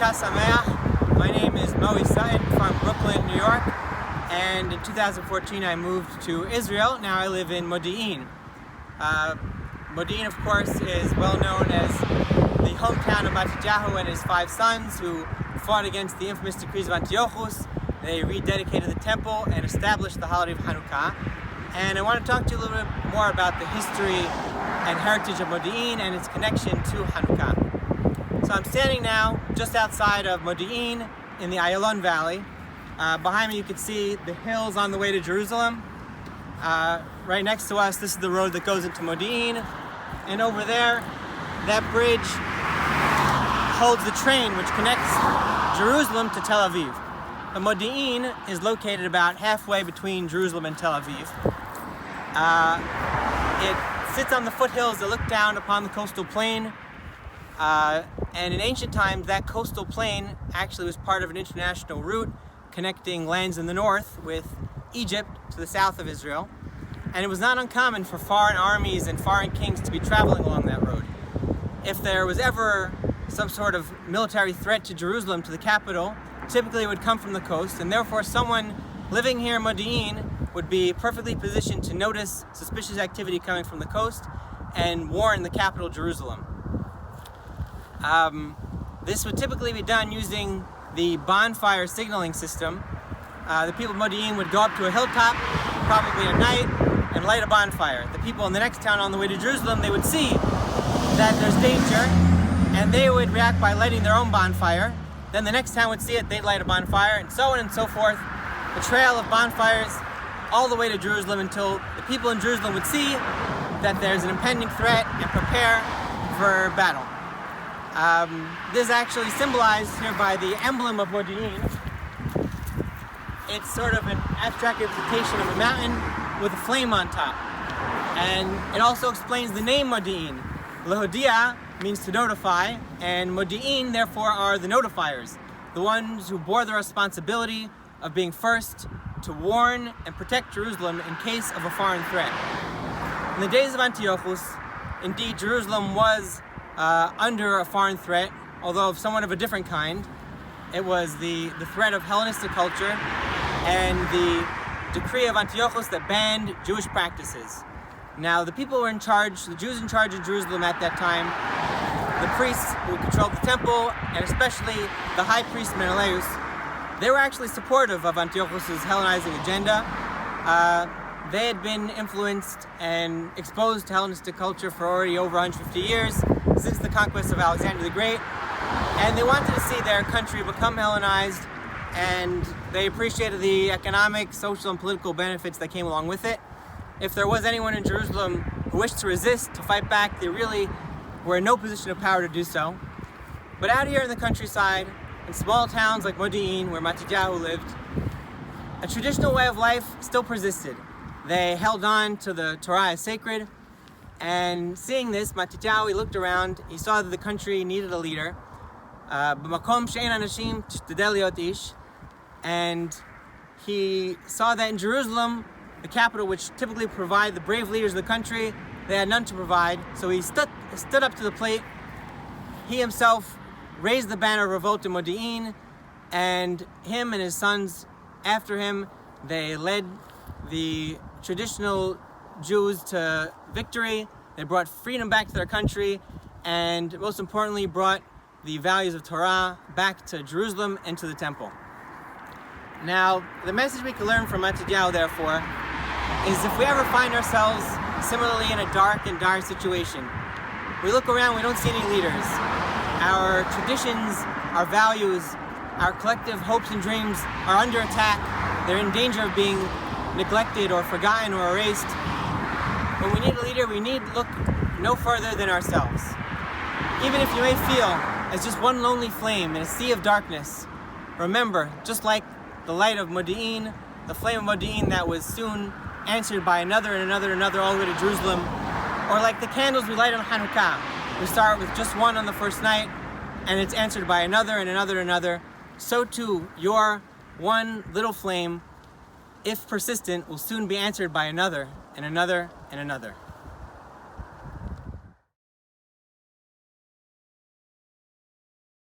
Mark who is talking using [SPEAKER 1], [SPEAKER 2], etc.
[SPEAKER 1] Hanukkah Sameach. My name is Moe Sutton from Brooklyn, New York, and in 2014 I moved to Israel. Now I live in Modi'in. Modi'in, of course, is well known as the hometown of Matityahu and his 5 sons who fought against the infamous decrees of Antiochus. They rededicated the temple and established the holiday of Hanukkah. And I want to talk to you a little bit more about the history and heritage of Modi'in and its connection to Hanukkah. So I'm standing now just outside of Modi'in in the Ayalon Valley. Behind me you can see the hills on the way to Jerusalem. Right next to us, this is the road that goes into Modi'in. And over there, that bridge holds the train which connects Jerusalem to Tel Aviv. But Modi'in is located about halfway between Jerusalem and Tel Aviv. It sits on the foothills that look down upon the coastal plain. And in ancient times, that coastal plain actually was part of an international route connecting lands in the north with Egypt to the south of Israel. And it was not uncommon for foreign armies and foreign kings to be traveling along that road. If there was ever some sort of military threat to Jerusalem, to the capital, typically it would come from the coast, and therefore someone living here in Modi'in would be perfectly positioned to notice suspicious activity coming from the coast and warn the capital, Jerusalem. This would typically be done using the bonfire signaling system. The people of Modi'in would go up to a hilltop, probably at night, and light a bonfire. The people in the next town on the way to Jerusalem, they would see that there's danger, and they would react by lighting their own bonfire. Then the next town would see it, they'd light a bonfire, and so on and so forth. A trail of bonfires all the way to Jerusalem until the people in Jerusalem would see that there's an impending threat and prepare for battle. This is actually symbolized here by the emblem of Modi'in. It's sort of an abstract representation of a mountain with a flame on top. And it also explains the name Modi'in. Lehodia means to notify, and Modi'in therefore are the notifiers, the ones who bore the responsibility of being first to warn and protect Jerusalem in case of a foreign threat. In the days of Antiochus, indeed Jerusalem was under a foreign threat, although of somewhat of a different kind. It was the threat of Hellenistic culture and the decree of Antiochus that banned Jewish practices. Now, the people who were in charge, the Jews in charge of Jerusalem at that time, the priests who controlled the temple, and especially the high priest Menelaus, they were actually supportive of Antiochus' Hellenizing agenda. They had been influenced and exposed to Hellenistic culture for already over 150 years, since the conquest of Alexander the Great, and they wanted to see their country become Hellenized, and they appreciated the economic, social, and political benefits that came along with it. If there was anyone in Jerusalem who wished to resist, to fight back, they really were in no position of power to do so. But out here in the countryside, in small towns like Modi'in, where Matityahu lived, a traditional way of life still persisted. They held on to the Torah as sacred, and seeing this, Matityahu, he looked around, he saw that the country needed a leader. B'makom she'en anashim tishtadel liot ish, and he saw that in Jerusalem, the capital, which typically provide the brave leaders of the country, they had none to provide. So he stood up to the plate. He himself raised the banner of revolt in Modi'in, and him and his sons after him, they led the traditional Jews to victory. They brought freedom back to their country, and most importantly, brought the values of Torah back to Jerusalem and to the temple. Now, the message we can learn from Matityahu, therefore, is if we ever find ourselves similarly in a dark and dire situation, we look around, we don't see any leaders. Our traditions, our values, our collective hopes and dreams are under attack. They're in danger of being neglected or forgotten or erased. When we need a leader, we need look no further than ourselves. Even if you may feel as just one lonely flame in a sea of darkness, remember, just like the light of Modi'in, the flame of Modi'in that was soon answered by another and another and another all the way to Jerusalem, or like the candles we light on Hanukkah. We start with just one on the first night, and it's answered by another and another and another. So too, your one little flame, if persistent, will soon be answered by another and another and another.